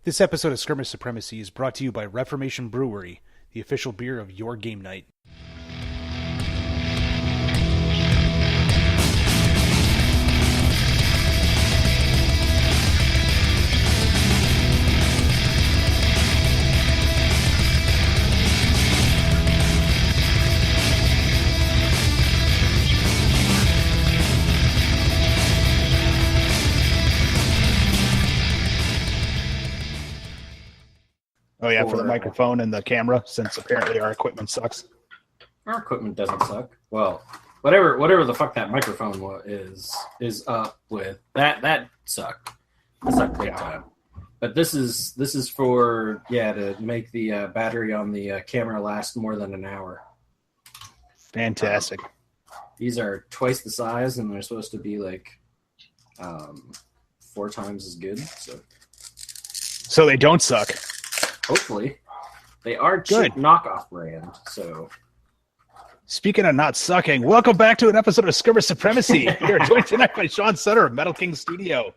This episode of Skirmish Supremacy is brought to you by Reformation Brewery, the official beer of your game night. Oh yeah, for the microphone and the camera, since apparently our equipment sucks. Our equipment doesn't suck. Well, whatever the fuck that microphone is up with. That sucked. That sucked big time. But this is for to make the battery on the camera last more than an hour. Fantastic. These are twice the size, and they're supposed to be like 4 times as good. So they don't suck. Hopefully. They are Good. cheap knockoff brand, so... Speaking of not sucking, welcome back to an episode of Skirmish Supremacy. We are joined tonight by Sean Sutter of Metal King Studio.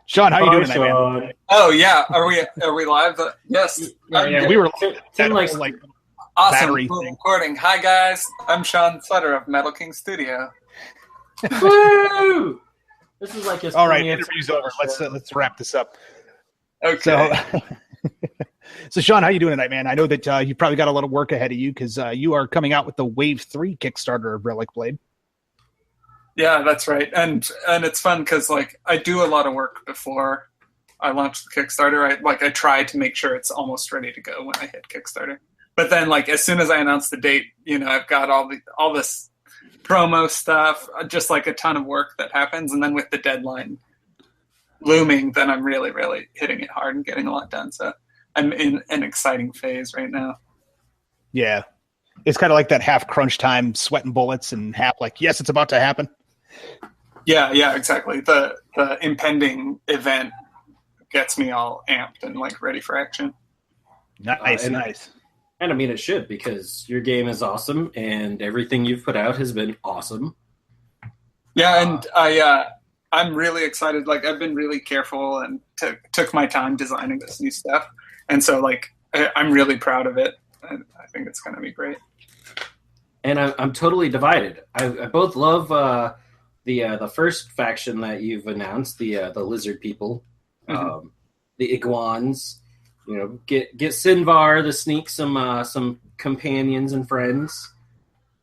Sean, how you doing tonight, man? Oh yeah, are we live? Yes. Yeah, we were awesome. Battery Cool thing. recording. Hi guys, I'm Sean Sutter of Metal King Studio. Woo! This is like his... All right, interview's over. Let's wrap this up. Okay. So Sean, how you doing tonight, man? I know that you've probably got a lot of work ahead of you because you are coming out with the Wave 3 Kickstarter of RelicBlade. Yeah, that's right. And it's fun because like I do a lot of work before I launch the Kickstarter. I try to make sure it's almost ready to go when I hit Kickstarter. But then like as soon as I announce the date, I've got all this promo stuff, just like a ton of work that happens, and then with the deadline looming, then I'm really, really hitting it hard and getting a lot done. So I'm in an exciting phase right now. Yeah. It's kind of like that half crunch time, sweating bullets, and half like, yes, it's about to happen. Yeah, exactly. The impending event gets me all amped and like ready for action. Nice. And I mean, it should, because your game is awesome and everything you've put out has been awesome. Yeah, and I'm really excited. Like I've been really careful and took my time designing this new stuff. And so like I'm really proud of it. I think it's going to be great. And I'm totally divided. I both love the first faction that you've announced, the lizard people, the iguans. Get Sinvar to sneak some companions and friends.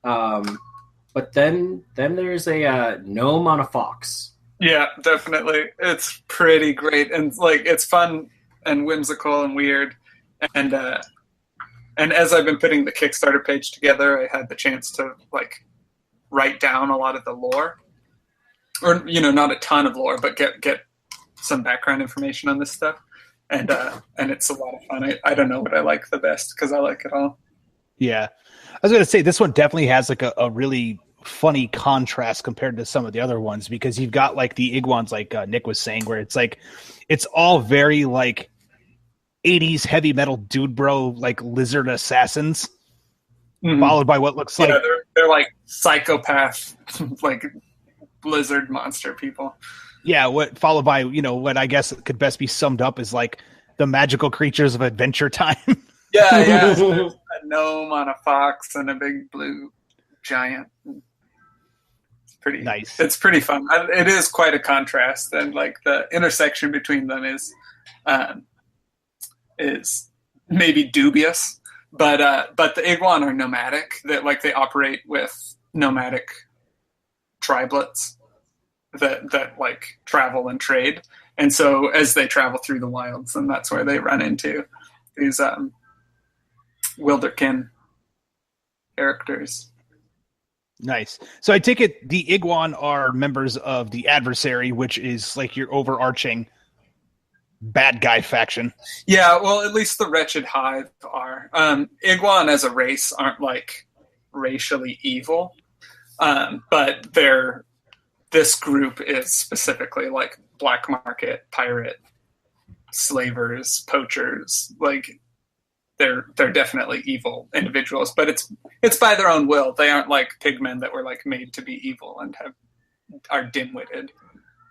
But then there's a gnome on a fox. Yeah, definitely. It's pretty great, and like it's fun and whimsical and weird. And as I've been putting the Kickstarter page together, I had the chance to like write down a lot of the lore, or not a ton of lore, but get some background information on this stuff. And it's a lot of fun. I don't know what I like the best because I like it all. Yeah, I was going to say this one definitely has like a really funny contrast compared to some of the other ones, because you've got like the iguans, like Nick was saying, where it's like it's all very like 80s heavy metal dude bro, like lizard assassins, followed by what looks like they're like psychopath like lizard monster people. Yeah, followed by what I guess could best be summed up as like the magical creatures of Adventure Time. Yeah. There's a gnome on a fox and a big blue giant. It's pretty nice. It's pretty fun. It is quite a contrast, and like the intersection between them is maybe dubious, but the iguan are nomadic. That like they operate with nomadic triblets that like travel and trade, and so as they travel through the wilds, and that's where they run into these wilderkin characters. Nice. So I take it the iguan are members of the adversary, which is like your overarching bad guy faction. Yeah, well, at least the Wretched Hive are. Iguan as a race aren't like racially evil, but this group is specifically like black market, pirate, slavers, poachers. Like they're definitely evil individuals, but it's by their own will. They aren't like pigmen that were like made to be evil and are dim-witted.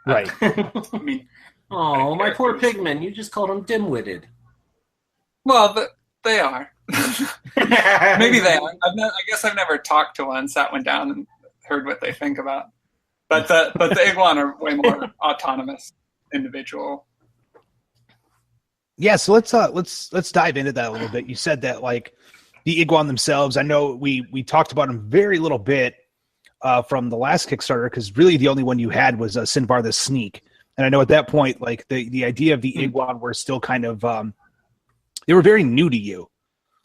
Right. I mean, Oh, my poor pigmen! You just called them dim-witted. Well, they are. Maybe they are. I guess I've never talked to one, sat one down, and heard what they think about. But the Iguan are way more autonomous individual. Yeah, so let's dive into that a little bit. You said that like the Iguan themselves. I know we talked about them very little bit from the last Kickstarter, because really the only one you had was Sinvar the Sneak, and I know at that point like the idea of the Iguan were still kind of they were very new to you.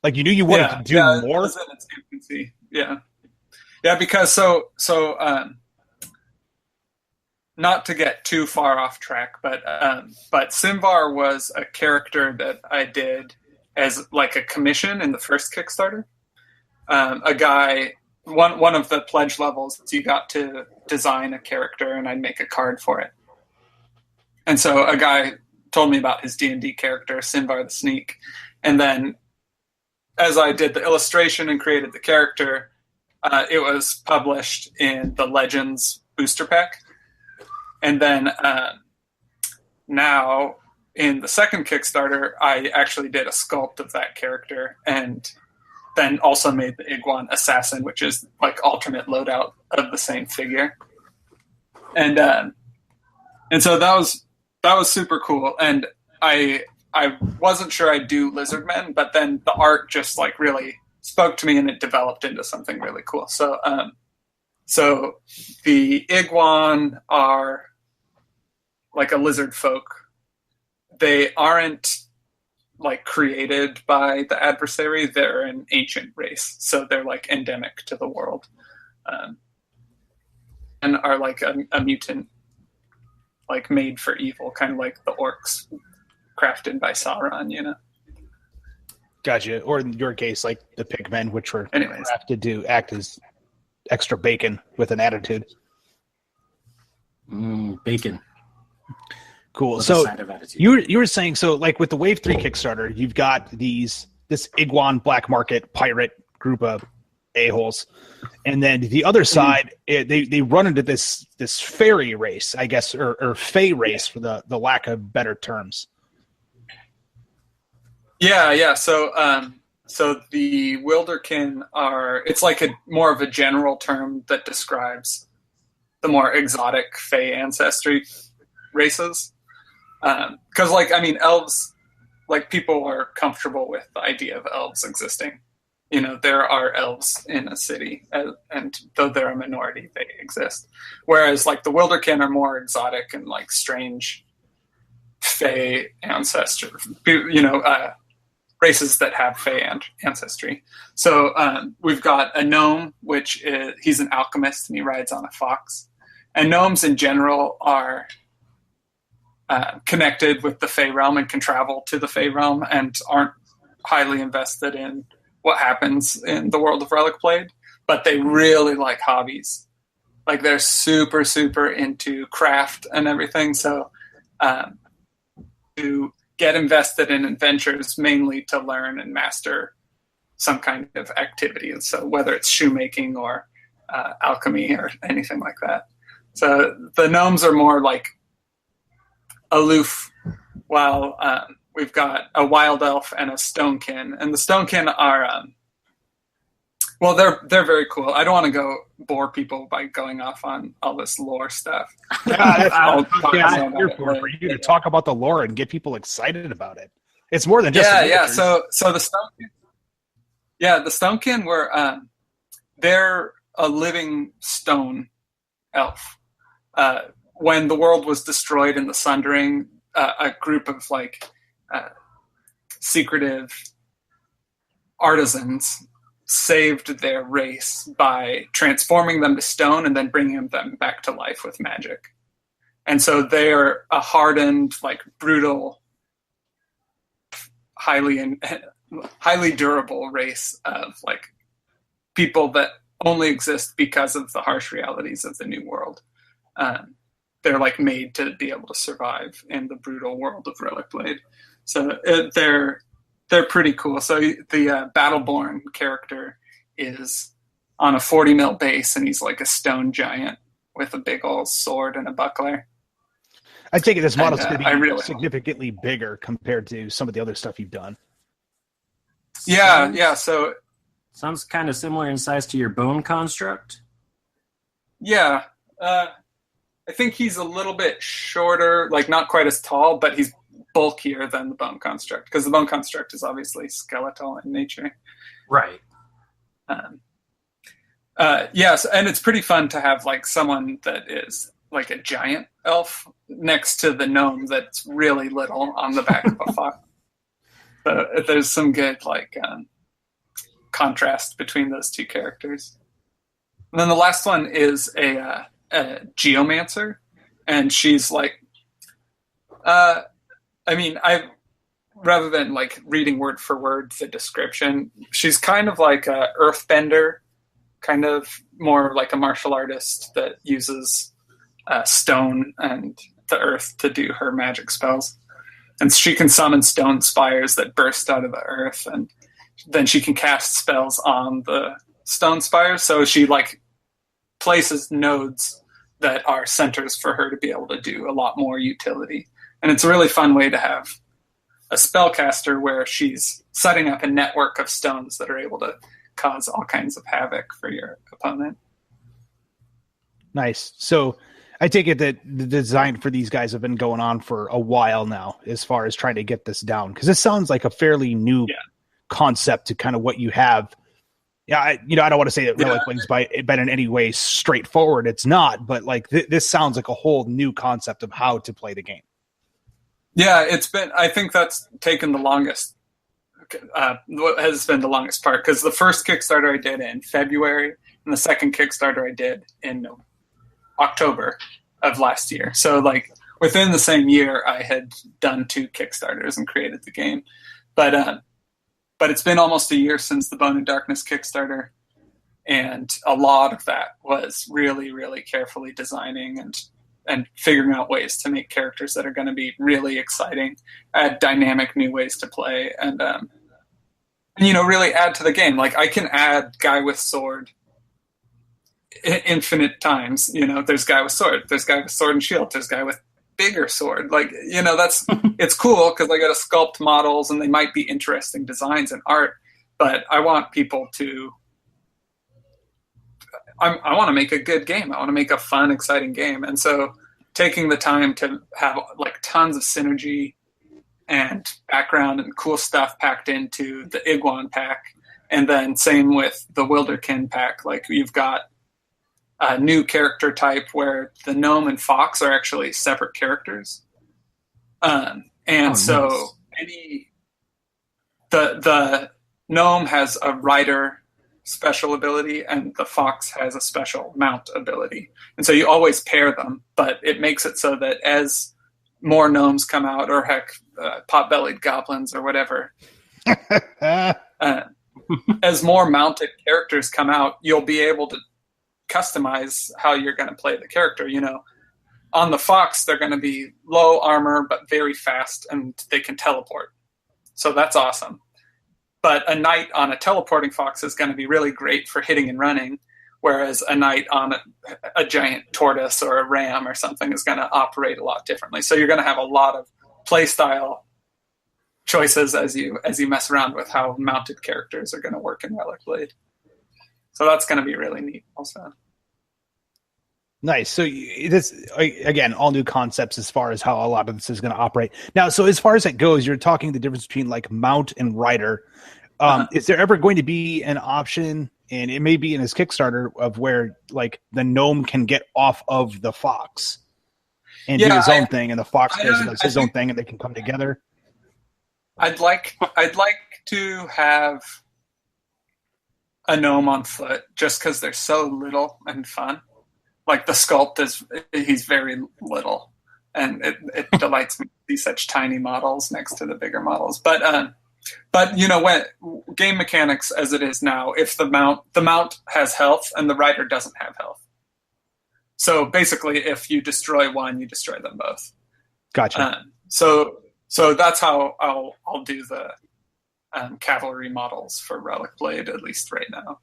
Like you knew you wanted to do more. It was in its infancy. Yeah, because so not to get too far off track, but Sinvar was a character that I did as like a commission in the first Kickstarter. A guy, one of the pledge levels, you got to design a character, and I'd make a card for it. And so a guy told me about his D&D character, Sinvar the Sneak, and then as I did the illustration and created the character, it was published in the Legends booster pack. And then now in the second Kickstarter, I actually did a sculpt of that character, and then also made the Iguan Assassin, which is like alternate loadout of the same figure. And so that was super cool. And I wasn't sure I'd do Lizardmen, but then the art just like really spoke to me, and it developed into something really cool. So the Iguan are like a lizard folk. They aren't like created by the adversary. They're an ancient race. So they're like endemic to the world, and are like a mutant, like made for evil, kind of like the orcs crafted by Sauron, you know? Gotcha. Or in your case, like the pigmen, which were crafted to act as extra bacon with an attitude. Bacon. Cool. So you were saying, so like with the Wave 3 Kickstarter, you've got this Iguan black market pirate group of a-holes, and then the other side, they run into this fairy race, I guess, or fae race, for the lack of better terms. Yeah. So the Wilderkin it's like more of a general term that describes the more exotic fae ancestry races. Because elves, like people are comfortable with the idea of elves existing. You know, there are elves in a city, and though they're a minority, they exist. Whereas like the Wilderkin are more exotic and like strange fae ancestry, races that have fae ancestry. So we've got a gnome, he's an alchemist, and he rides on a fox. And gnomes in general are connected with the Fey realm and can travel to the Fey realm and aren't highly invested in what happens in the world of RelicBlade, but they really like hobbies. Like they're super, super into craft and everything. So to get invested in adventures mainly to learn and master some kind of activity. And so whether it's shoemaking or alchemy or anything like that. So the gnomes are more like aloof, while we've got a wild elf and a stonekin. And the stonekin are, they're very cool. I don't want to go bore people by going off on all this lore stuff. I'm here for you to talk about the lore and get people excited about it. It's more than just So the stonekin, the stonekin were they're a living stone elf. When the world was destroyed in the Sundering, a group of secretive artisans saved their race by transforming them to stone and then bringing them back to life with magic. And so they're a hardened, brutal, highly durable race of people that only exist because of the harsh realities of the New World. They're made to be able to survive in the brutal world of RelicBlade. So they're pretty cool. So the Battleborn character is on a 40 mil base, and he's like a stone giant with a big old sword and a buckler. I take it this model's And, going to be really significantly bigger compared to some of the other stuff you've done. Yeah. So sounds kind of similar in size to your bone construct. yeah, I think he's a little bit shorter, like not quite as tall, but he's bulkier than the bone construct because the bone construct is obviously skeletal in nature. Right. Yes, and it's pretty fun to have like someone that is like a giant elf next to the gnome that's really little on the back of a fox. So there's some good like contrast between those two characters. And then the last one is a geomancer, and she's like, rather than like reading word for word the description, she's kind of like a earthbender, kind of more like a martial artist that uses stone and the earth to do her magic spells. And she can summon stone spires that burst out of the earth, and then she can cast spells on the stone spires. So she like places nodes that are centers for her to be able to do a lot more utility. And it's a really fun way to have a spellcaster where she's setting up a network of stones that are able to cause all kinds of havoc for your opponent. Nice. So I take it that the design for these guys have been going on for a while now, as far as trying to get this down, because this sounds like a fairly new concept to kind of what you have. Yeah, I don't want to say that RelicBlade's been in any way straightforward. It's not, but like this sounds like a whole new concept of how to play the game. Yeah, I think that's taken the longest. What has been the longest part, because the first Kickstarter I did in February, and the second Kickstarter I did in October of last year. So like within the same year, I had done 2 Kickstarters and created the game. But it's been almost a year since the Bone and Darkness Kickstarter, and a lot of that was really, really carefully designing and figuring out ways to make characters that are going to be really exciting, add dynamic new ways to play, and really add to the game. Like I can add guy with sword infinite times. There's guy with sword, there's guy with sword and shield, there's guy with bigger sword. Like, that's it's cool because I got to sculpt models and they might be interesting designs and art, but I want people to I want to make a good game. I want to make a fun, exciting game. And so taking the time to have like tons of synergy and background and cool stuff packed into the Iguan pack, and then same with the Wilderkin pack. Like you've got a new character type where the gnome and fox are actually separate characters. So the gnome has a rider special ability and the fox has a special mount ability. And so you always pair them, but it makes it so that as more gnomes come out, or heck, pot-bellied goblins or whatever, as more mounted characters come out, you'll be able to customize how you're going to play the character. On the fox, they're going to be low armor, but very fast, and they can teleport. So that's awesome. But a knight on a teleporting fox is going to be really great for hitting and running, whereas a knight on a giant tortoise or a ram or something is going to operate a lot differently. So you're going to have a lot of playstyle choices as you mess around with how mounted characters are going to work in RelicBlade. So that's going to be really neat also. Nice. So this, again, all new concepts as far as how a lot of this is going to operate. Now, so as far as it goes, you're talking the difference between like mount and rider. Is there ever going to be an option, and it may be in his Kickstarter, of where like the gnome can get off of the fox and do his own thing, and the fox does his own thing, and they can come together? I'd like to have a gnome on foot just because they're so little and fun. Like the sculpt he's very little, and it delights me to see such tiny models next to the bigger models. But when game mechanics as it is now, if the mount has health and the rider doesn't have health. So basically, if you destroy one, you destroy them both. Gotcha. So that's how I'll do the cavalry models for RelicBlade, at least right now.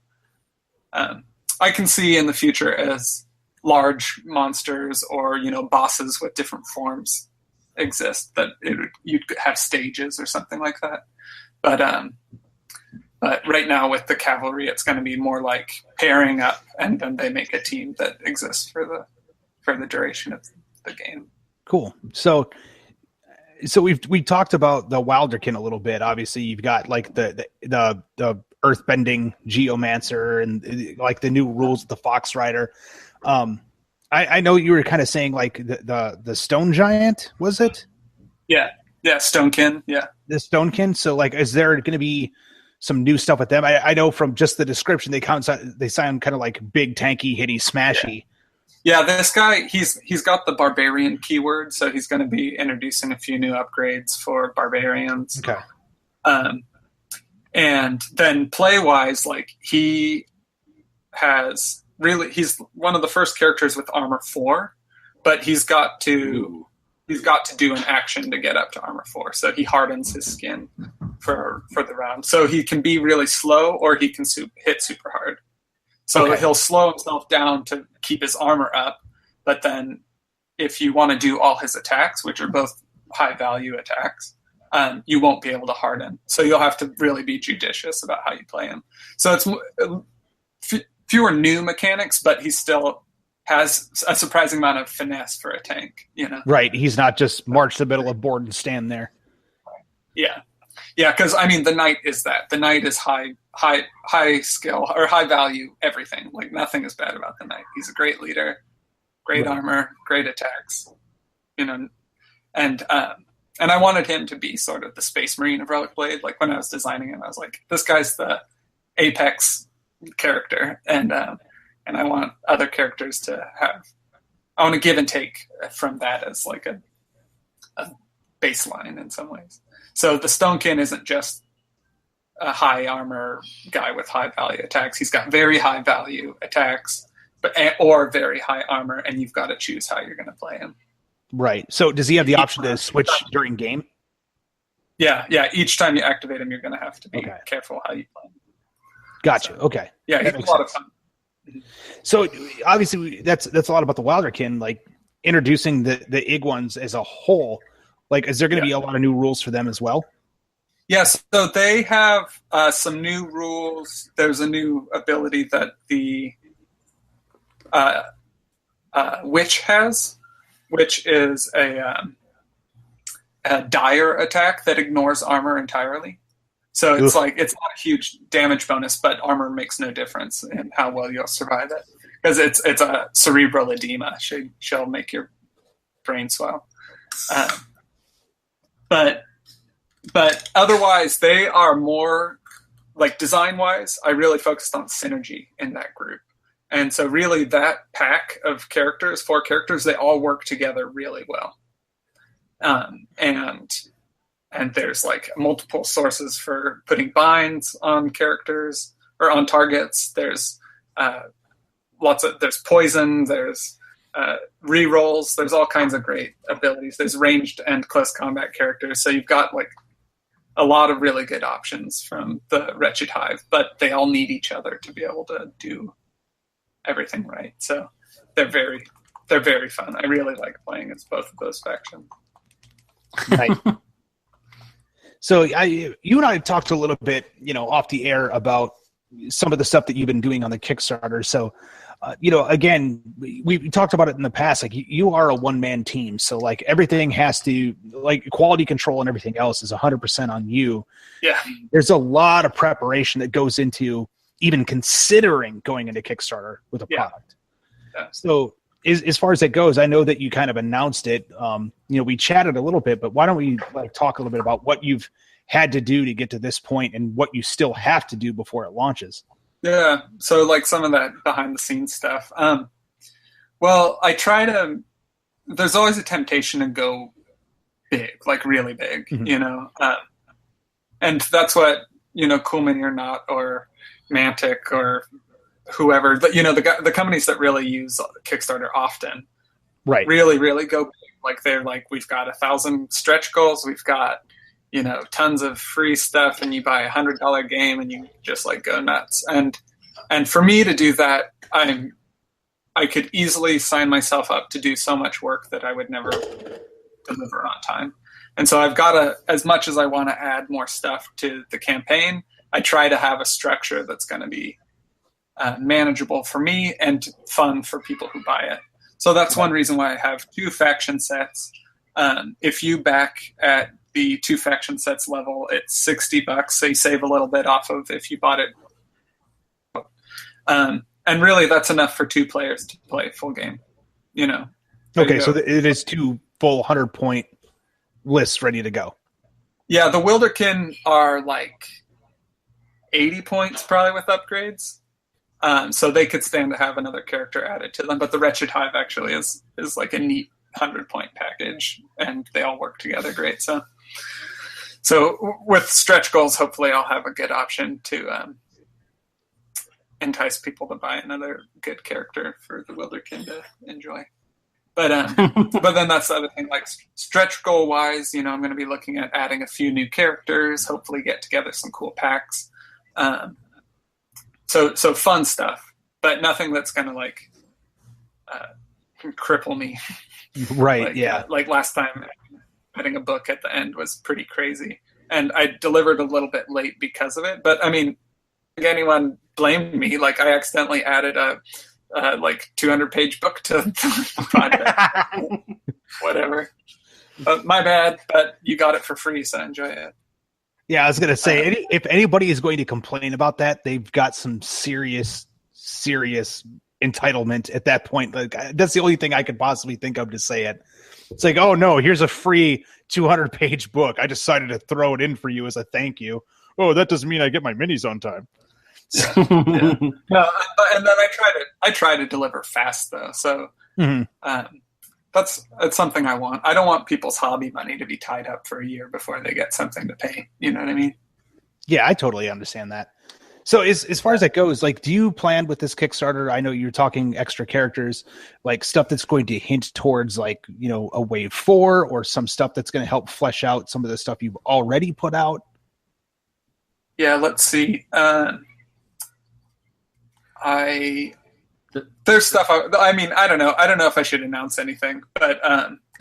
I can see in the future as large monsters or, bosses with different forms exist, that you'd have stages or something like that. But right now with the cavalry, it's going to be more like pairing up, and then they make a team that exists for the duration of the game. Cool. So we talked about the Wilderkin a little bit. Obviously, you've got like the earthbending geomancer and like the new rules of the Fox Rider. I know you were kind of saying like the stone giant, was it? Yeah, Stonekin. Yeah, the Stonekin. So like, is there going to be some new stuff with them? I know from just the description they sound kind of like big, tanky, hitty, smashy. Yeah, this guy, he's got the barbarian keyword, so he's going to be introducing a few new upgrades for barbarians. Okay. And then play-wise, like he's one of the first characters with armor 4, but he's got to do an action to get up to armor 4. So he hardens his skin for the round. So he can be really slow, or he can hit super hard. So he'll slow himself down to keep his armor up, but then if you want to do all his attacks, which are both high value attacks, you won't be able to harden. So you'll have to really be judicious about how you play him. So it's fewer new mechanics, but he still has a surprising amount of finesse for a tank. Right. He's not just march the middle of board and stand there. Yeah. Yeah, because the knight is that. The knight is high skill or high value everything. Like nothing is bad about the knight. He's a great leader, great armor, great attacks. And I wanted him to be sort of the Space Marine of RelicBlade. Like when I was designing him, I was like, this guy's the apex character, and I want other characters to have. I want to give and take from that as like a baseline in some ways. So the Stonekin isn't just a high armor guy with high value attacks. He's got very high value attacks, or very high armor, and you've got to choose how you're going to play him. Right. So does he have the option to switch during game? Yeah. Each time you activate him, you're going to have to be careful how you play him. Gotcha. Okay. Yeah, he's a lot of fun. So obviously that's a lot about the Wilderkin, like introducing the Iguans as a whole. Like, is there going to be a lot of new rules for them as well? Yes. So they have some new rules. There's a new ability that the Witch has, which is a dire attack that ignores armor entirely. So it's it's not a huge damage bonus, but armor makes no difference in how well you'll survive it, because it's a cerebral edema. She'll make your brain swell. But otherwise, they are more like design-wise. I really focused on synergy in that group, and so really that pack of characters, 4 characters, they all work together really well. And there's like multiple sources for putting binds on characters or on targets. There's there's poison. There's rerolls. There's all kinds of great abilities. There's ranged and close combat characters. So you've got like a lot of really good options from the Wretched Hive, but they all need each other to be able to do everything right. So they're very fun. I really like playing as both of those factions. Right. So you and I talked a little bit, off the air about some of the stuff that you've been doing on the Kickstarter. So, again, we talked about it in the past. Like you are a one-man team, so like everything has to, like quality control and everything else is 100% on you. Yeah, there's a lot of preparation that goes into even considering going into Kickstarter with a product. Yeah. So as far as it goes, I know that you kind of announced it. We chatted a little bit, but why don't we talk a little bit about what you've had to do to get to this point and what you still have to do before it launches? Yeah. So like some of that behind the scenes stuff. Well, I try to, there's always a temptation to go big, like really big, and that's what, Cool Mini or Not or Mantic or whoever, the companies that really use Kickstarter often, right, really, really go big. Like they're like, we've got 1,000 stretch goals, we've got tons of free stuff, and you buy a $100 game and you just like go nuts. And for me to do that, I could easily sign myself up to do so much work that I would never deliver on time. And so I've got to, as much as I want to add more stuff to the campaign, I try to have a structure that's going to be manageable for me and fun for people who buy it. So that's one reason why I have 2 faction sets. If you back at the 2 faction sets level, it's $60, so you save a little bit off of if you bought it. And really, that's enough for 2 players to play full game. Okay, so it is 2 full 100-point lists ready to go. Yeah, the Wilderkin are like 80 points probably with upgrades. So they could stand to have another character added to them. But the Wretched Hive actually is like a neat 100-point package, and they all work together great. So with stretch goals, hopefully I'll have a good option to entice people to buy another good character for the Wilderkin to enjoy. But then that's the other thing, like stretch goal wise, I'm going to be looking at adding a few new characters, hopefully get together some cool packs. So fun stuff, but nothing that's going to like cripple me. Right. Yeah. Like last time, adding a book at the end was pretty crazy, and I delivered a little bit late because of it. But I mean, anyone blamed me? Like I accidentally added a 200-page book to the project. Whatever. My bad, but you got it for free, so enjoy it. Yeah, I was going to say, if anybody is going to complain about that, they've got some serious entitlement at that point. Like, that's the only thing I could possibly think of to say it. It's like, oh no, here's a free 200-page book. I decided to throw it in for you as a thank you. Oh, that doesn't mean I get my minis on time. Yeah. No, and then I try to deliver fast though. So that's something I want. I don't want people's hobby money to be tied up for a year before they get something to pay. You know what I mean? Yeah, I totally understand that. So as far as that goes, like, do you plan with this Kickstarter? I know you're talking extra characters, like stuff that's going to hint towards like, a wave 4 or some stuff that's going to help flesh out some of the stuff you've already put out. Yeah, let's see. There's stuff. I don't know. I don't know if I should announce anything, but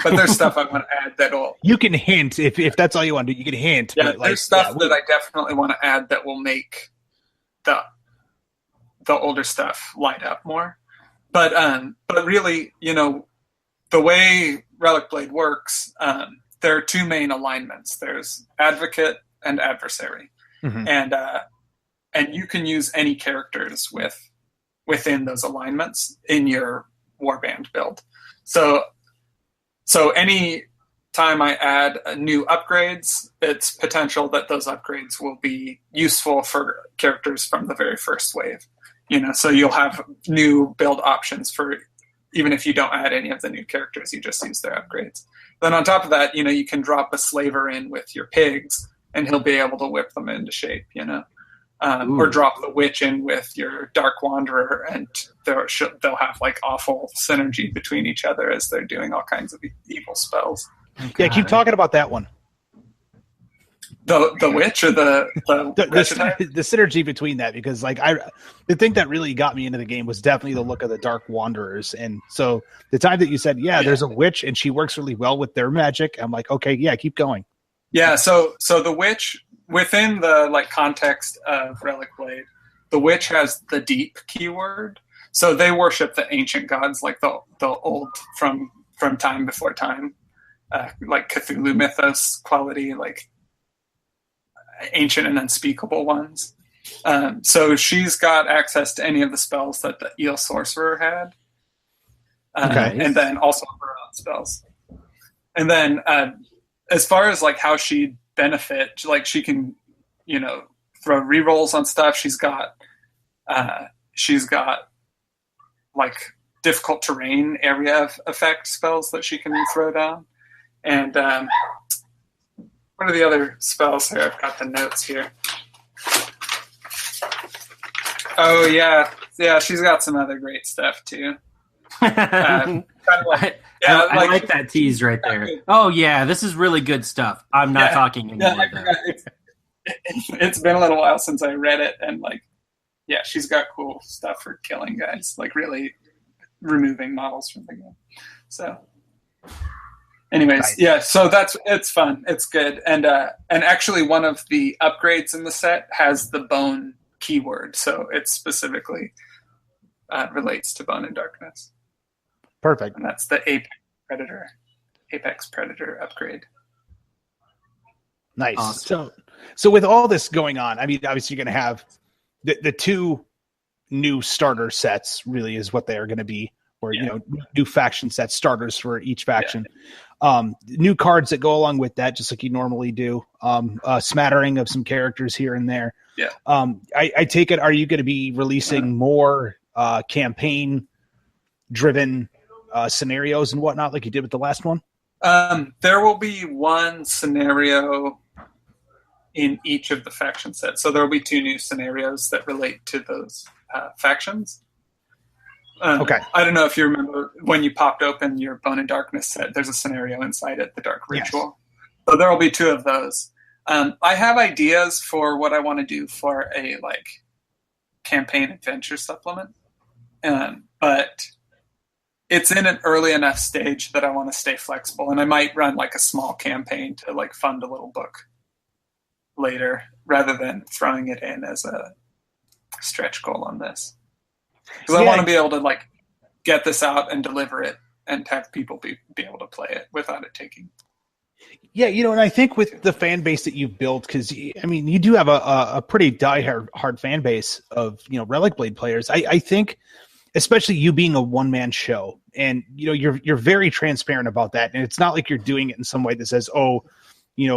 there's stuff I want to add that'll. You can hint if that's all you want to do. You can hint. Yeah, there's stuff that I definitely want to add that will make the older stuff light up more. But really, the way RelicBlade works, there are 2 main alignments. There's advocate and adversary, and you can use any characters within those alignments in your warband build. So any time I add new upgrades, it's potential that those upgrades will be useful for characters from the very first wave. So you'll have new build options for, even if you don't add any of the new characters, you just use their upgrades. Then on top of that, you can drop a slaver in with your pigs and he'll be able to whip them into shape, or drop the witch in with your dark wanderer, and they'll have like awful synergy between each other as they're doing all kinds of evil spells. Yeah, keep talking about that one. The witch or the synergy between that, because like the thing that really got me into the game was definitely the look of the dark wanderers, and so the time that you said there's a witch and she works really well with their magic, I'm like, okay, yeah, keep going. Yeah, so the witch, within the like context of RelicBlade, the witch has the deep keyword. So they worship the ancient gods, like the old from time before time, like Cthulhu mythos quality, like ancient and unspeakable ones. So she's got access to any of the spells that the eel sorcerer had, and then also her own spells. And then as far as like how she benefit, like she can throw rerolls on stuff. She's got like difficult terrain area effect spells that she can throw down. And what are the other spells here? I've got the notes here. Oh yeah, she's got some other great stuff too. Kind of like, I like that tease right there. Oh yeah, this is really good stuff. I'm not talking anymore. It's been a little while since I read it, and like, she's got cool stuff for killing guys. Like really, removing models from the game. So anyways, Nice. yeah, so it's fun. It's good. And actually one of the upgrades in the set has the bone keyword. So it specifically relates to Bone and Darkness. Perfect. And that's the Apex Predator upgrade. Nice. Awesome. So with all this going on, I mean, obviously you're going to have the two new starter sets, really is what they are going to be, or new faction sets, starters for each faction. New cards that go along with that, just like you normally do. A smattering of some characters here and there. Yeah. I take it, are you going to be releasing more campaign driven scenarios and whatnot, like you did with the last one? There will be one scenario in each of the faction sets. So there will be two new scenarios that relate to those factions. Okay. I don't know if you remember when you popped open your Bone and Darkness set, there's a scenario inside it, the Dark Ritual. Yes. So there will be two of those. I have ideas for what I want to do for a campaign adventure supplement. But it's in an early enough stage that I want to stay flexible, and I might run a small campaign to fund a little book later rather than throwing it in as a stretch goal on this. Because I want to be able to get this out and deliver it and have people be able to play it without it taking. Yeah, and I think with the fan base that you've built, because I mean, you do have a pretty diehard fan base of RelicBlade players. I think, especially you being a one-man show, and you're very transparent about that, and it's not like you're doing it in some way that says, "Oh,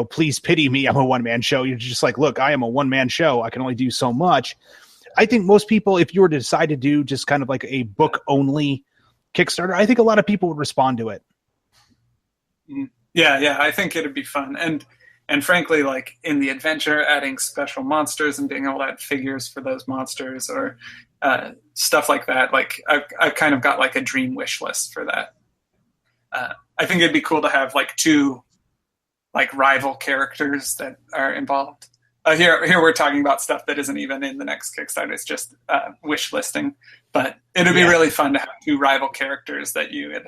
please pity me, I'm a one-man show." You're just like, "Look, I am a one-man show. I can only do so much." I think most people, if you were to decide to do just kind of like a book-only Kickstarter, I think a lot of people would respond to it. Yeah, I think it'd be fun. And frankly, in the adventure, adding special monsters and being able to add figures for those monsters or stuff like that, I've kind of got a dream wish list for that. I think it'd be cool to have two rival characters that are involved. Here we're talking about stuff that isn't even in the next Kickstarter. It's just wish listing. But it'd be really fun to have two rival characters that you would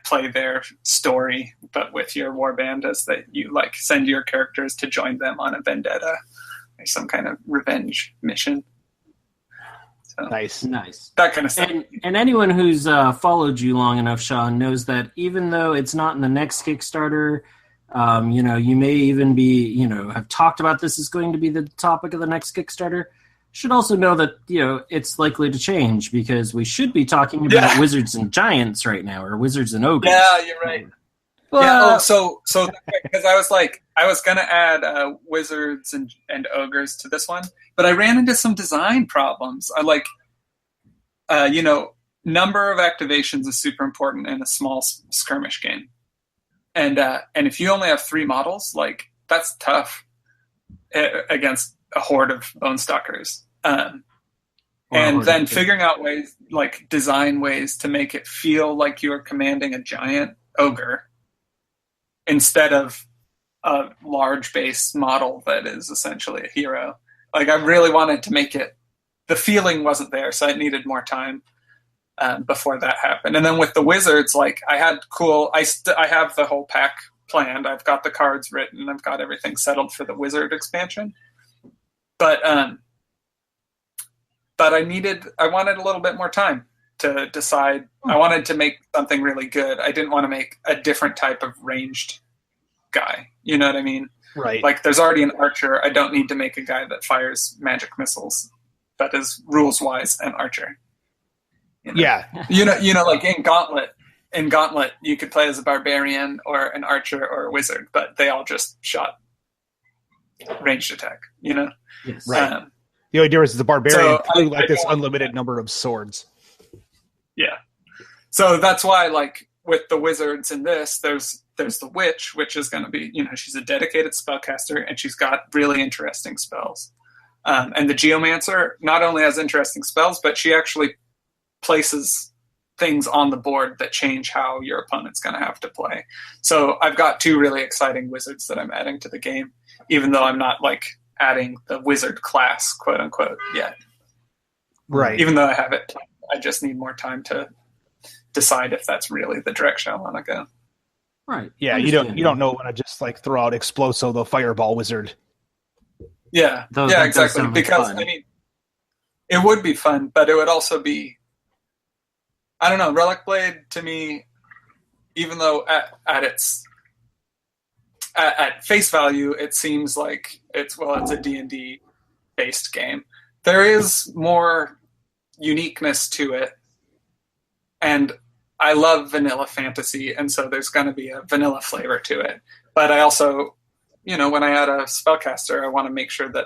play their story, but with your warband, as that you send your characters to join them on a vendetta or some kind of revenge mission. So, nice. That kind of stuff. And anyone who's followed you long enough, Sean, knows that even though it's not in the next Kickstarter, you may even be, have talked about this as going to be the topic of the next Kickstarter. Should also know that, it's likely to change, because we should be talking about Wizards and Giants right now, or Wizards and Ogres. Yeah, you're right. Well, so because I was going to add Wizards and Ogres to this one, but I ran into some design problems. I number of activations is super important in a small skirmish game. And if you only have 3 models, that's tough against a horde of bone stalkers. And then figuring out ways, design ways to make it feel like you're commanding a giant ogre instead of a large base model that is essentially a hero. I really wanted to make it, the feeling wasn't there, so I needed more time before that happened. And then with the Wizards, I had I have the whole pack planned. I've got the cards written. I've got everything settled for the Wizard expansion. But I wanted a little bit more time to decide. I wanted to make something really good. I didn't want to make a different type of ranged guy. You know what I mean? Right. There's already an archer. I don't need to make a guy that fires magic missiles. That is rules-wise an archer. Yeah. In Gauntlet, you could play as a barbarian or an archer or a wizard, but they all just shot ranged attack, Yes. Right. The idea is the barbarian threw this unlimited number of swords. Yeah. So that's why, with the wizards in this, there's the witch, which is going to be, she's a dedicated spellcaster, and she's got really interesting spells. And the geomancer not only has interesting spells, but she actually places things on the board that change how your opponent's going to have to play. So I've got 2 really exciting wizards that I'm adding to the game, even though I'm not adding the wizard class, quote unquote, yet. Right. Even though I have it I just need more time to decide if that's really the direction I want to go. Right. Yeah, you don't know when I just like throw out Exploso, the fireball wizard. Yeah, Though yeah, that does exactly. sound like Because fun. I mean, it would be fun, but it would also be, I don't know, RelicBlade to me, even though at face value it seems like it's a D&D based game, there is more uniqueness to it, and I love vanilla fantasy, and so there's going to be a vanilla flavor to it. But I also, when I add a spellcaster, I want to make sure that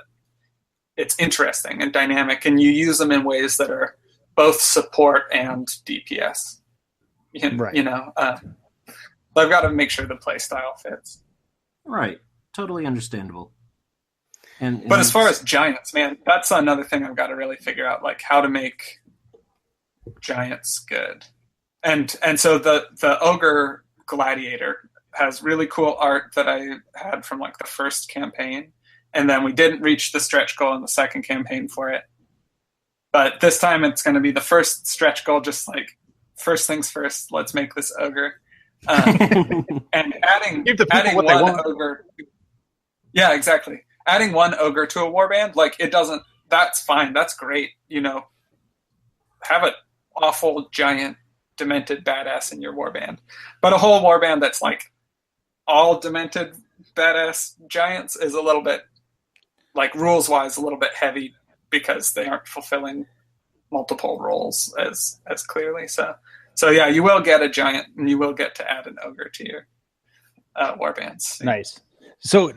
it's interesting and dynamic, and you use them in ways that are both support and DPS. Right. I've got to make sure the play style fits. Right. Totally understandable. But as far as giants, man, that's another thing I've got to really figure out, like how to make giants good. And so the ogre gladiator has really cool art that I had from like the first campaign, and then we didn't reach the stretch goal in the second campaign for it. But this time it's going to be the first stretch goal, just like first things first. Let's make this ogre, and adding one ogre. Yeah, exactly. Adding one ogre to a warband, like it doesn't. That's fine. That's great. Have an awful giant demented badass in your warband, but a whole warband that's like all demented badass giants is a little bit, like rules wise, a little bit heavy because they aren't fulfilling multiple roles as clearly. So yeah, you will get a giant and you will get to add an ogre to your warbands. Nice. So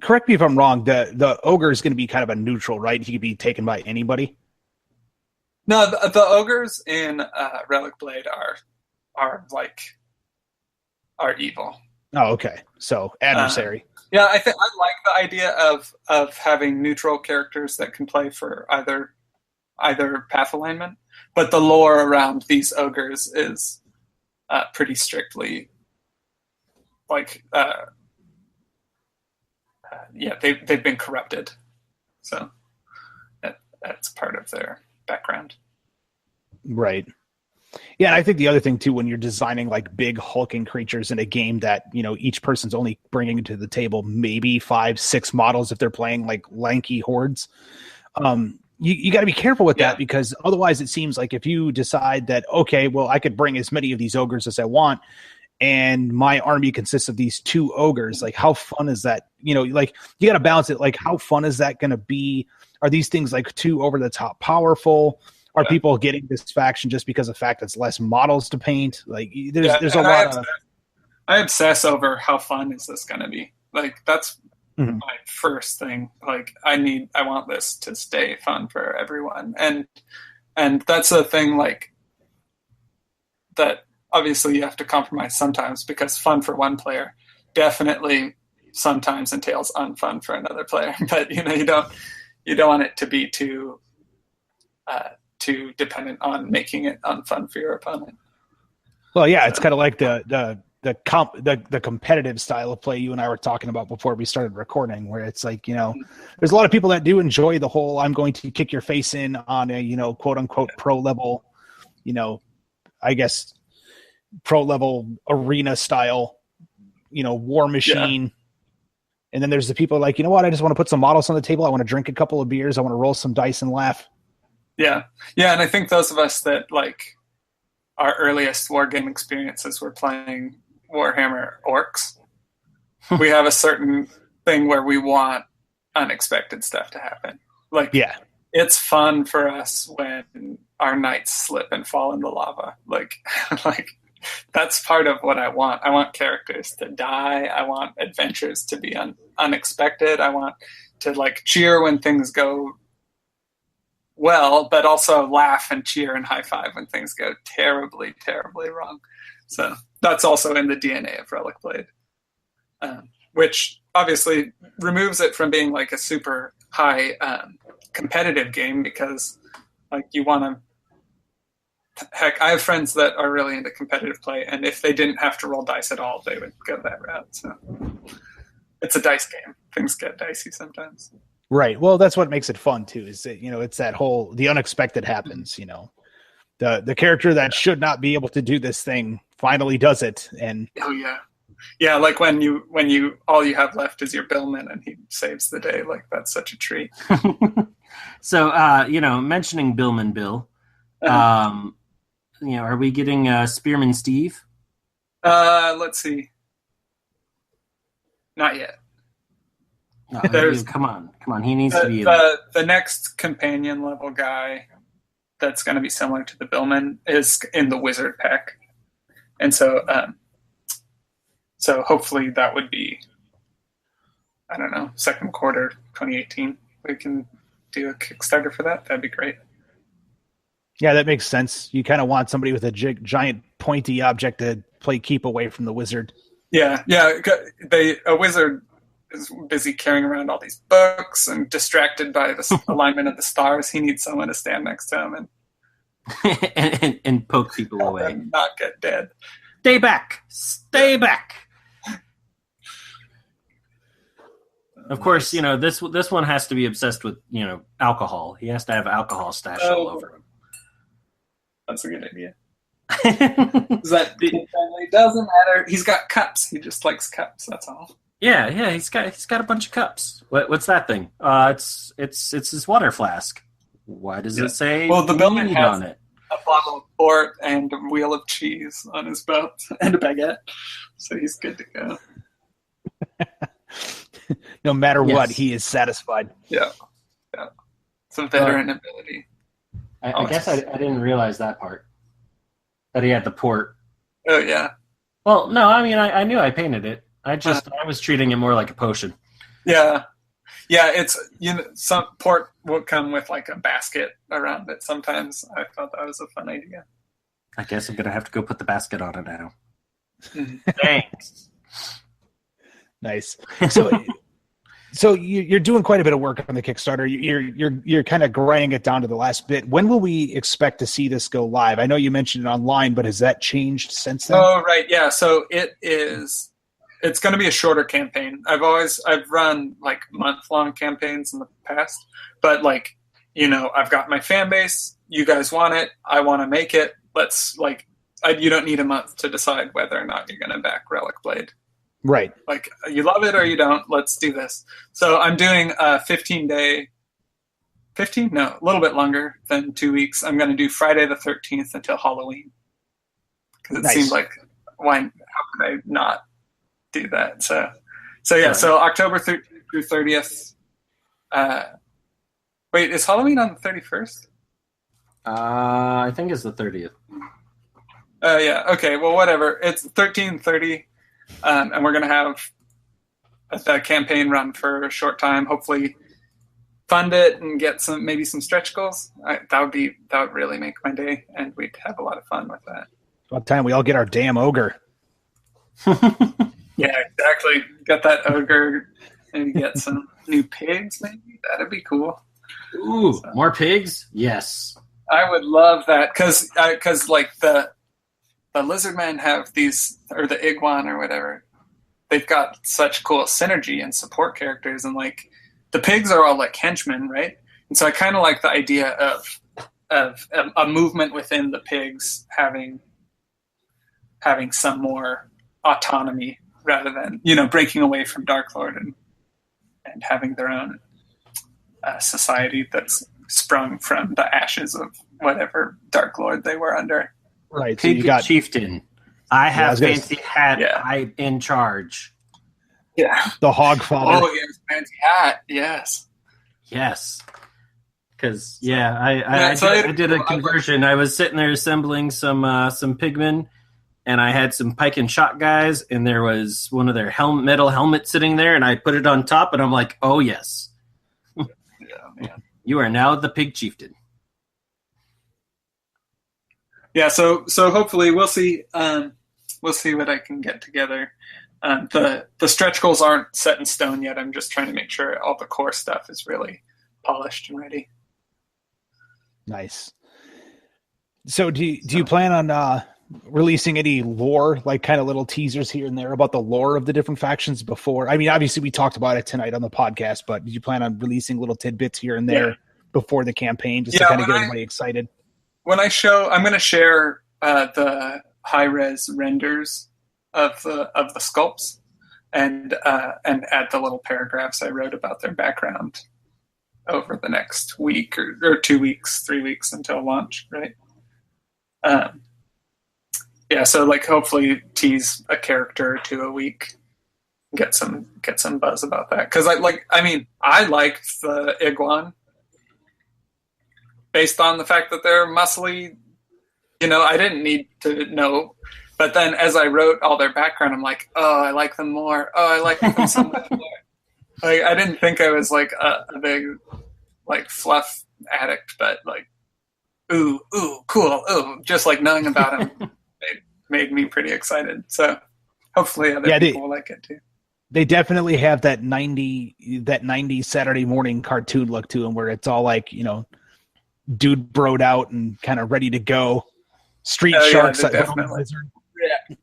correct me if I'm wrong. The ogre is going to be kind of a neutral, right? He could be taken by anybody. No, the ogres in RelicBlade are evil. Oh, okay. So adversary. Yeah, I like the idea of having neutral characters that can play for either path alignment, but the lore around these ogres is pretty strictly like they've been corrupted, so that's part of their background. Right. Yeah, and I think the other thing too, when you're designing like big hulking creatures in a game that each person's only bringing to the table maybe 5-6 models if they're playing like lanky hordes, you got to be careful with that, because otherwise it seems like if you decide that, okay, well, I could bring as many of these ogres as I want, and my army consists of these 2 ogres, like how fun is that? Like you got to balance it. Like how fun is that going to be? Are these things like too over the top powerful? Are people getting this faction just because of the fact that it's less models to paint? Like there's a lot of. I obsess over how fun is this going to be. Like that's my first thing. Like I want this to stay fun for everyone, and that's a thing like that. Obviously, you have to compromise sometimes, because fun for one player definitely sometimes entails unfun for another player. But you don't want it to be too dependent on making it unfun for your opponent. Well, yeah, it's kind of like the competitive style of play you and I were talking about before we started recording, where it's like, there's a lot of people that do enjoy the whole I'm going to kick your face in on a, quote unquote pro level, I guess pro level arena style, war machine. Yeah. And then there's the people like, what? I just want to put some models on the table. I want to drink a couple of beers. I want to roll some dice and laugh. Yeah. Yeah. And I think those of us that like our earliest war game experiences were playing Warhammer Orcs. We have a certain thing where we want unexpected stuff to happen. Like, it's fun for us when our knights slip and fall into lava. Like that's part of what I want. I want characters to die. I want adventures to be unexpected. I want to like cheer when things go well, but also laugh and cheer and high five when things go terribly, terribly wrong. So that's also in the DNA of RelicBlade, which obviously removes it from being like a super high competitive game, because like you want to. Heck, I have friends that are really into competitive play, and if they didn't have to roll dice at all, they would go that route. So it's a dice game. Things get dicey sometimes. Right. Well, that's what makes it fun too. Is that it's that whole the unexpected happens. The character that should not be able to do this thing finally does it, and Oh yeah, like when you all you have left is your Billman, and he saves the day. Like that's such a treat. So, mentioning Billman Bill, are we getting Spearman Steve? Let's see. Not yet. Come on. He needs to be the next companion level guy that's going to be similar to the Billman is in the Wizard pack, and so hopefully that would be, I don't know, second quarter 2018. We can do a Kickstarter for that. That'd be great. Yeah, that makes sense. You kind of want somebody with a giant pointy object to play keep away from the Wizard. Yeah. A Wizard is busy carrying around all these books and distracted by the alignment of the stars. He needs someone to stand next to him and poke people away and not get dead. Stay back. Of course, this one has to be obsessed with alcohol. He has to have alcohol stashed all over him. That's a good idea. It doesn't matter. He's got cups. He just likes cups. That's all. Yeah. He's got a bunch of cups. What's that thing? It's his water flask. Why does it say? Well, the Billman has on it a bottle of port and a wheel of cheese on his belt and a baguette, so he's good to go. No matter what, he is satisfied. Yeah. It's a veteran ability. I guess I didn't realize that part. That he had the port. Oh yeah. Well, no, I mean I knew I painted it. I was treating it more like a potion. Yeah. It's some port will come with like a basket around it. Sometimes I thought that was a fun idea. I guess I'm gonna have to go put the basket on it now. Thanks. Nice. So you're doing quite a bit of work on the Kickstarter. You're kind of grinding it down to the last bit. When will we expect to see this go live? I know you mentioned it online, but has that changed since then? Oh, right. Yeah. So it's going to be a shorter campaign. I've run like month-long campaigns in the past, but I've got my fan base. You guys want it. I want to make it. You don't need a month to decide whether or not you're going to back RelicBlade. Right. Like, you love it or you don't. Let's do this. So I'm doing a 15-day, a little bit longer than 2 weeks. I'm going to do Friday the 13th until Halloween. Because it seems like, how could I not do that? So October 13th through 30th. Wait, is Halloween on the 31st? I think it's the 30th. Yeah. Okay. Well, whatever. It's 13:30. And we're going to have the campaign run for a short time. Hopefully, fund it and get maybe some stretch goals. That would really make my day, and we'd have a lot of fun with that. About time we all get our damn ogre. Yeah, exactly. Get that ogre and get some new pigs. Maybe that'd be cool. Ooh, more pigs? Yes, I would love that because the lizard men have these, or the iguan or whatever, they've got such cool synergy and support characters, and the pigs are all like henchmen, right? And so I kind of like the idea of a movement within the pigs having some more autonomy rather than breaking away from Dark Lord and having their own society that's sprung from the ashes of whatever Dark Lord they were under. Right, Pig chieftain. I have fancy hat. Yeah. I'm in charge. Yeah, the hog father. Oh, yes, fancy hat. Yes. Because I did a conversion. I was sitting there assembling some pigmen, and I had some pike and shot guys, and there was one of their metal helmets sitting there, and I put it on top, and I'm like, oh yes, yeah, man. You are now the pig chieftain. Yeah, so hopefully we'll see what I can get together. The stretch goals aren't set in stone yet. I'm just trying to make sure all the core stuff is really polished and ready. Nice. So do you plan on releasing any lore, like kind of little teasers here and there about the lore of the different factions before? I mean, obviously we talked about it tonight on the podcast, but did you plan on releasing little tidbits here and there before the campaign just to kind of get everybody excited? when I show, I'm going to share the high res renders of the sculpts and add the little paragraphs I wrote about their background over the next week or 2 weeks, 3 weeks until launch, right? Yeah, so like hopefully tease a character or two a week, get some buzz about that, because I like the Iguan based on the fact that they're muscly. I didn't need to know, but then as I wrote all their background, I'm like, oh, I like them more. Oh, I like them so much more. Like I didn't think I was like a big like fluff addict, but like, ooh, cool, ooh, just like knowing about them made me pretty excited. So hopefully other people will like it too. They definitely have that 90s Saturday morning cartoon look to them, where it's all like, dude broed out and kind of ready to go. Street sharks. Yeah, definitely. Yeah.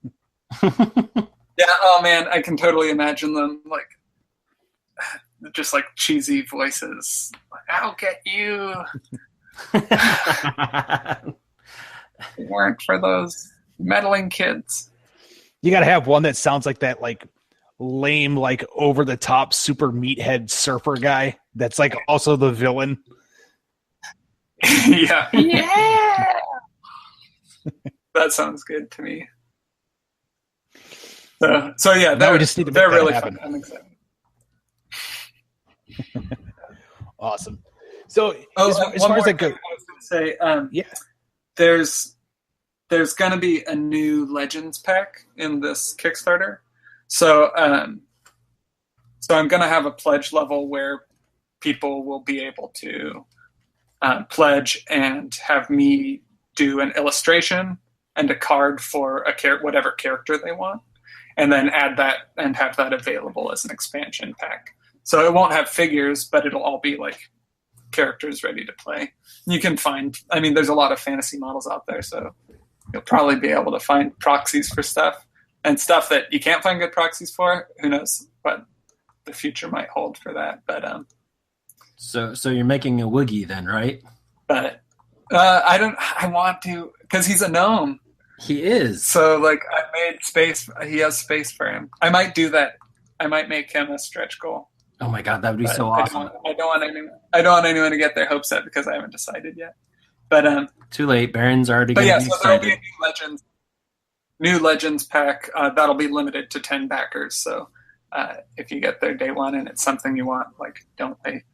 Yeah. Oh man, I can totally imagine them like just like cheesy voices. Like, I'll get you. Weren't for those meddling kids. You got to have one that sounds like that, like lame, like over the top super meathead surfer guy. That's like also the villain. Yeah. That sounds good to me. So yeah, we just need to they're really happen. fun. I'm excited. Awesome. So as far as I go, I was going to say, there's going to be a new Legends pack in this Kickstarter. So I'm going to have a pledge level where people will be able to pledge and have me do an illustration and a card for whatever character they want, and then add that and have that available as an expansion pack. So it won't have figures, but it'll all be like characters ready to play. You can find, there's a lot of fantasy models out there, so you'll probably be able to find proxies for stuff, and stuff that you can't find good proxies for. Who knows what the future might hold for that. But so you're making a Woogie then, right? But I want to, because he's a gnome. He is. So like I made space. He has space for him. I might do that. I might make him a stretch goal. Oh my god, that would be so awesome. I don't want anyone to get their hopes up because I haven't decided yet. But too late. Baron's already. But yeah, so there'll be a new Legends pack that'll be limited to 10 backers. So if you get there day one and it's something you want, like don't wait.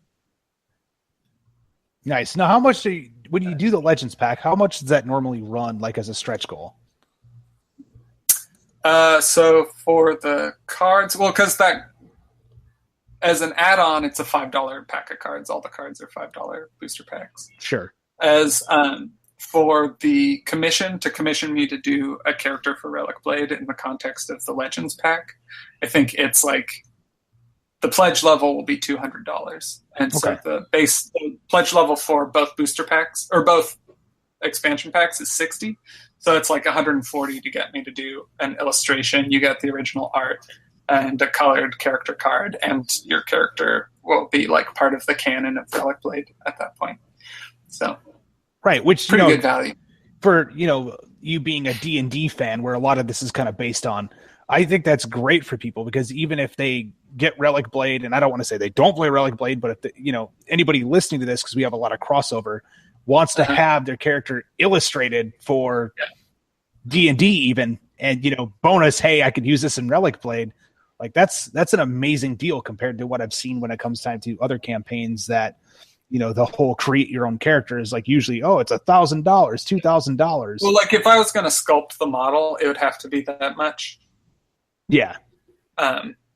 Nice. Now, how much when you do the Legends pack, how much does that normally run, like as a stretch goal? So for the cards, well, because that as an add-on, it's a $5 pack of cards. All the cards are $5 booster packs. Sure. As for the commission me to do a character for RelicBlade in the context of the Legends pack, I think it's like the pledge level will be $200, and so the pledge level for both booster packs or both expansion packs is $60. So it's like $140 to get me to do an illustration. You get the original art and a colored character card, and your character will be like part of the canon of RelicBlade at that point. So, right, which pretty good value for you being a D&D fan, where a lot of this is kind of based on. I think that's great for people, because even if they get RelicBlade, and I don't want to say they don't play RelicBlade, but if anybody listening to this, because we have a lot of crossover, wants to have their character illustrated for D&D even, and bonus, hey, I could use this in RelicBlade. Like that's an amazing deal compared to what I've seen when it comes time to other campaigns that the whole create your own character is like usually, it's $1,000, $2,000. Well, like if I was going to sculpt the model, it would have to be that much. Yeah.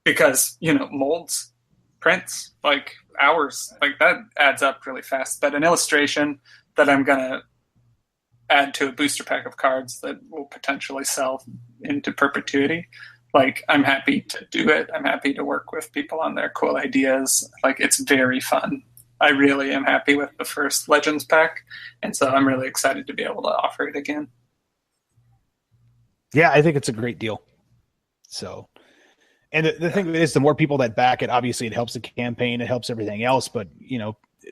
Because, molds, prints, like hours, like that adds up really fast. But an illustration that I'm going to add to a booster pack of cards that will potentially sell into perpetuity, like I'm happy to do it. I'm happy to work with people on their cool ideas. Like it's very fun. I really am happy with the first Legends pack. And so I'm really excited to be able to offer it again. Yeah, I think it's a great deal. So, and the thing is, the more people that back it, obviously it helps the campaign, it helps everything else. But,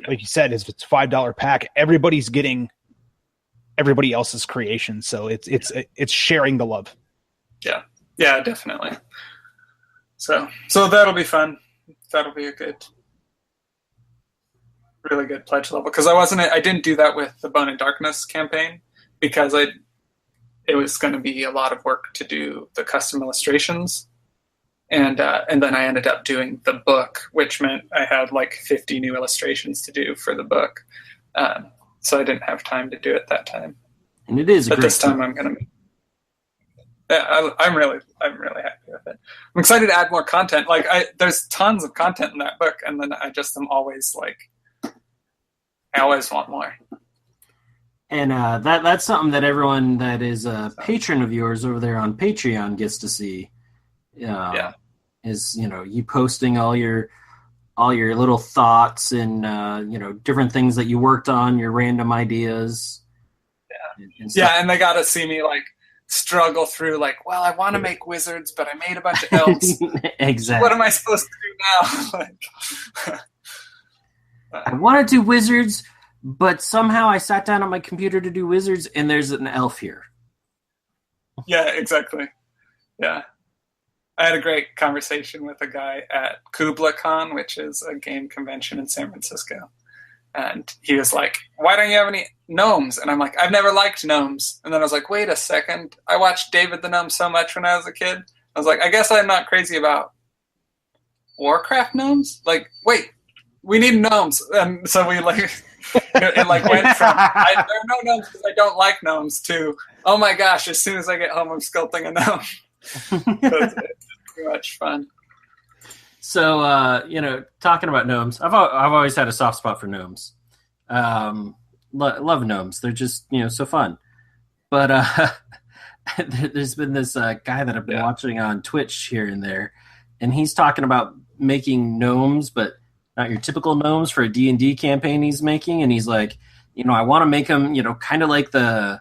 like you said, if it's $5 pack, everybody's getting everybody else's creation. So it's sharing the love. Yeah, definitely. So that'll be fun. That'll be a really good pledge level, because I didn't do that with the Bone and Darkness campaign because it was going to be a lot of work to do the custom illustrations, and then I ended up doing the book, which meant I had like 50 new illustrations to do for the book, so I didn't have time to do it that time. And it is, but this time I'm going to. Yeah, I'm really happy with it. I'm excited to add more content. Like there's tons of content in that book, and then I just am always like, I always want more. And that's something that everyone that is a patron of yours over there on Patreon gets to see. Is you posting all your little thoughts and different things that you worked on, your random ideas. Yeah, and they got to see me like struggle through like, well, I want to make wizards, but I made a bunch of elves. Exactly. What am I supposed to do now? I want to do wizards, but somehow I sat down on my computer to do wizards, and there's an elf here. Yeah, exactly. Yeah. I had a great conversation with a guy at KublaCon, which is a game convention in San Francisco. And he was like, why don't you have any gnomes? And I'm like, I've never liked gnomes. And then I was like, wait a second. I watched David the Gnome so much when I was a kid. I was like, I guess I'm not crazy about Warcraft gnomes? Like, wait, we need gnomes. And so we like, it like went from, there are no gnomes because I don't like gnomes to, oh my gosh, as soon as I get home, I'm sculpting a gnome. It's too much fun. So, talking about gnomes, I've always had a soft spot for gnomes. Love gnomes. They're just, so fun. But there's been this guy that I've been watching on Twitch here and there, and he's talking about making gnomes, but not your typical gnomes for a D&D campaign he's making. And he's like, I want to make them, kind of like the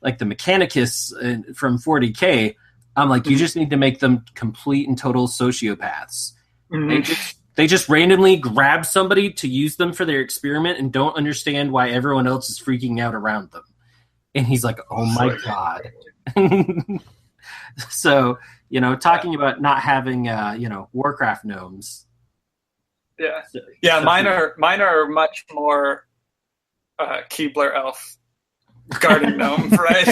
Mechanicus from 40K. I'm like, you just need to make them complete and total sociopaths. Mm-hmm. They just randomly grab somebody to use them for their experiment and don't understand why everyone else is freaking out around them. And he's like, oh my God. So, talking about not having, Warcraft gnomes. Yeah. Yeah. Mine are much more, Keebler elf garden gnome, right?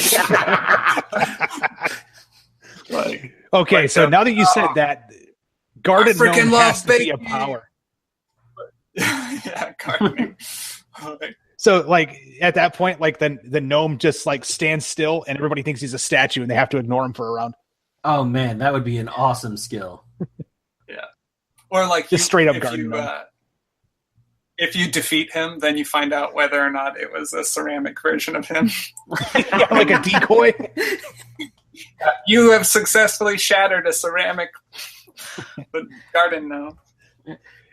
Okay. So now that you said that, garden gnome has to be a power. Yeah, gardening. So, like, at that point, like, the gnome just, like, stands still, and everybody thinks he's a statue, and they have to ignore him for a round. Oh, man, that would be an awesome skill. Yeah. Or, like, just straight up garden gnome. If you defeat him, then you find out whether or not it was a ceramic version of him. Yeah, like a decoy. You have successfully shattered a ceramic garden gnome.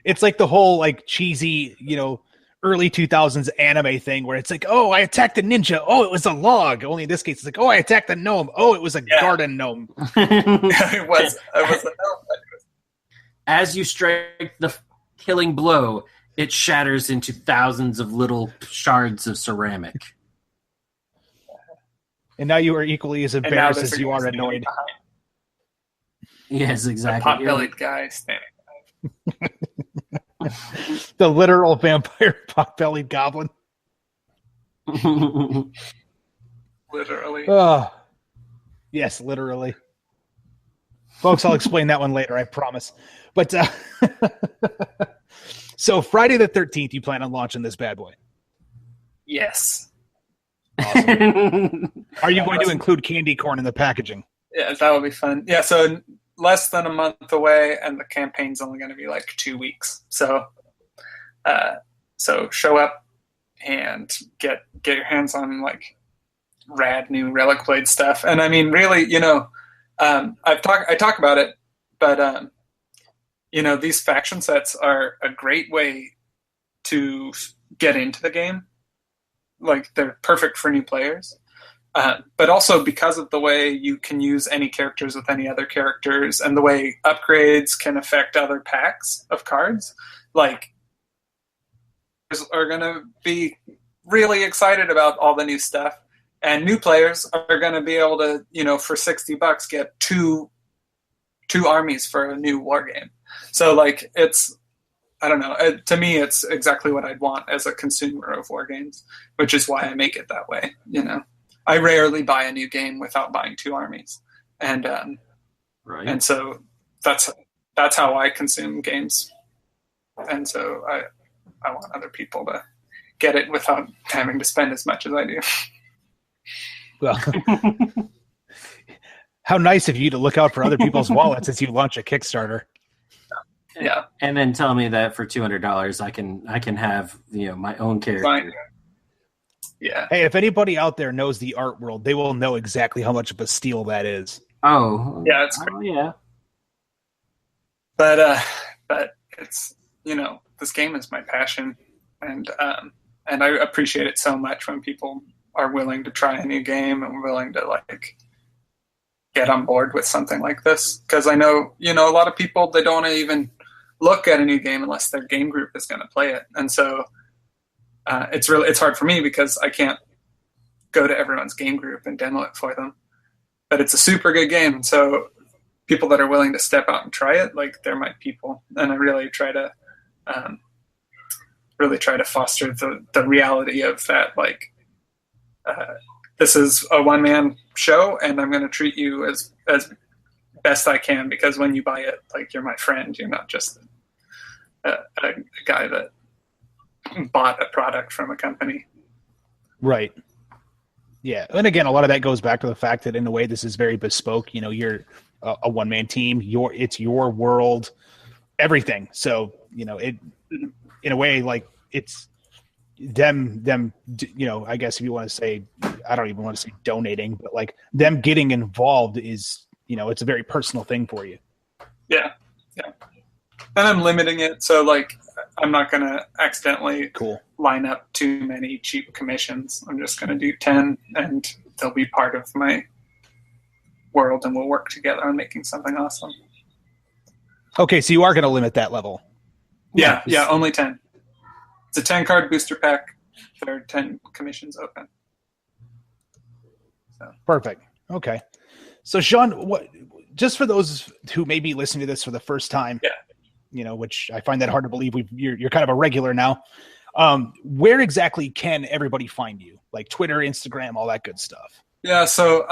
It's like the whole like cheesy, early 2000s anime thing where it's like, oh, I attacked a ninja. Oh, it was a log. Only in this case, it's like, oh, I attacked a gnome. Oh, it was a garden gnome. It was a gnome. As you strike the killing blow, it shatters into thousands of little shards of ceramic. And now you are equally as embarrassed as you are annoyed. Yes, exactly. A pot-bellied guy standing. The literal vampire pot-bellied goblin. Literally. Oh, yes, literally. Folks, I'll explain that one later, I promise. But so Friday the 13th, you plan on launching this bad boy? Yes. Awesome. Are you going to include candy corn in the packaging? Yeah, that would be fun. Yeah, so less than a month away, and the campaign's only going to be like 2 weeks. So show up and get your hands on like rad new RelicBlade stuff. And I mean, really, I talk about it, but these faction sets are a great way to get into the game. Like, they're perfect for new players. But also because of the way you can use any characters with any other characters and the way upgrades can affect other packs of cards, like, are going to be really excited about all the new stuff. And new players are going to be able to, for $60 get two armies for a new war game. So like I don't know. To me, it's exactly what I'd want as a consumer of war games, which is why I make it that way. I rarely buy a new game without buying two armies, and Right. and so that's how I consume games, and so I want other people to get it without having to spend as much as I do. Well, how nice of you to look out for other people's wallets as you launch a Kickstarter. Yeah, and then tell me that for $200 I can have my own character. fine. Yeah. Hey, if anybody out there knows the art world, they will know exactly how much of a steal that is. Oh Yeah, it's great. Yeah. But it's this game is my passion, and I appreciate it so much when people are willing to try a new game and willing to like get on board with something like this, because I know a lot of people, they don't even look at a new game unless their game group is going to play it, and so it's hard for me because I can't go to everyone's game group and demo it for them. But it's a super good game, and so people that are willing to step out and try it, like, they're my people, and I really try to foster the reality of that. Like, this is a one-man show, and I'm going to treat you as best I can, because when you buy it, like, you're my friend. You're not just a guy that bought a product from a company. Right. Yeah. And again, a lot of that goes back to the fact that in a way this is very bespoke. You're a one-man team. It's your world, everything. So, it, in a way, like, it's them, I guess if you want to say, I don't even want to say donating, but like them getting involved is, it's a very personal thing for you. Yeah. Yeah. And I'm limiting it. So like, I'm not going to accidentally line up too many cheap commissions. I'm just going to do 10, and they'll be part of my world, and we'll work together on making something awesome. Okay. So you are going to limit that level. Yeah. Only 10. It's a 10 card booster pack. There are 10 commissions open. So. Perfect. Okay. So Sean, just for those who may be listening to this for the first time, which I find that hard to believe, you're kind of a regular now. Where exactly can everybody find you? Like Twitter, Instagram, all that good stuff. Yeah. So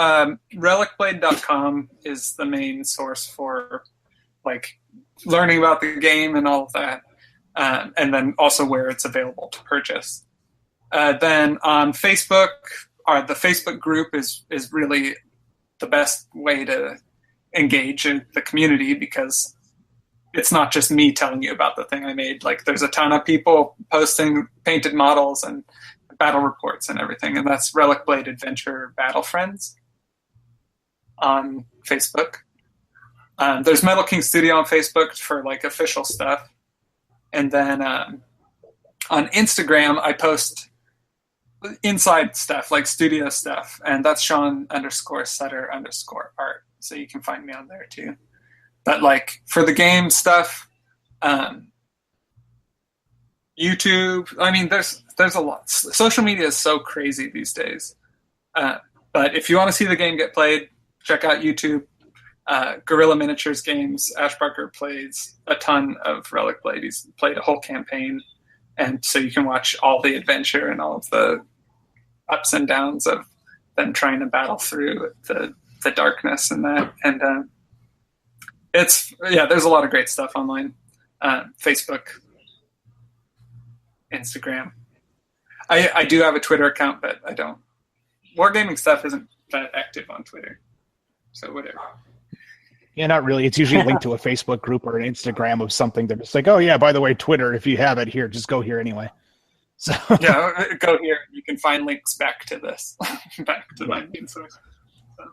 RelicBlade.com is the main source for like learning about the game and all of that. And then also where it's available to purchase. Then on Facebook, the Facebook group is really the best way to engage in the community, because it's not just me telling you about the thing I made. Like, there's a ton of people posting painted models and battle reports and everything, and that's RelicBlade Adventure Battle Friends on Facebook. There's Metal King Studio on Facebook for like official stuff. And then on Instagram, I post inside stuff, like studio stuff, and that's Sean_Sutter_art. So you can find me on there too. But like for the game stuff, YouTube, I mean, there's a lot. Social media is so crazy these days. But if you want to see the game get played, check out YouTube. Guerrilla Miniatures Games. Ash Barker plays a ton of RelicBlade. He's played a whole campaign, and so you can watch all the adventure and all of the ups and downs of them trying to battle through the darkness and that. And there's a lot of great stuff online. Facebook, Instagram. I do have a Twitter account, but I don't. Wargaming stuff isn't that active on Twitter, so whatever. Yeah, not really. It's usually linked to a Facebook group or an Instagram of something that it's like, oh yeah, by the way, Twitter, if you have it here, just go here anyway. So yeah, go here. You can find links back to this, back to my main source. So.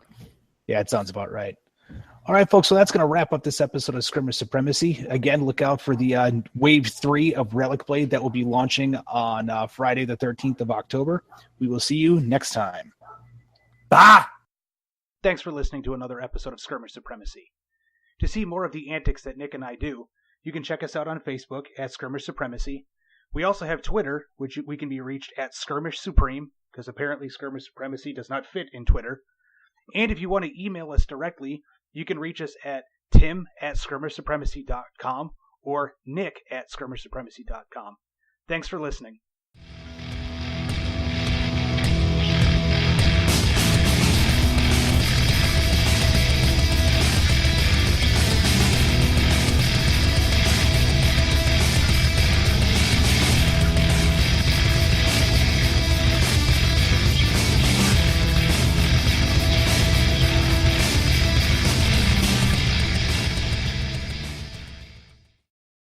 Yeah, it sounds about right. All right, folks, so that's going to wrap up this episode of Skirmish Supremacy. Again, look out for the Wave 3 of RelicBlade that will be launching on Friday the 13th of October. We will see you next time. Bye! Thanks for listening to another episode of Skirmish Supremacy. To see more of the antics that Nick and I do, you can check us out on Facebook at Skirmish Supremacy. We also have Twitter, which we can be reached at Skirmish Supreme, because apparently Skirmish Supremacy does not fit in Twitter. And if you want to email us directly, you can reach us at tim@skirmishsupremacy.com or nick@skirmishsupremacy.com. Thanks for listening.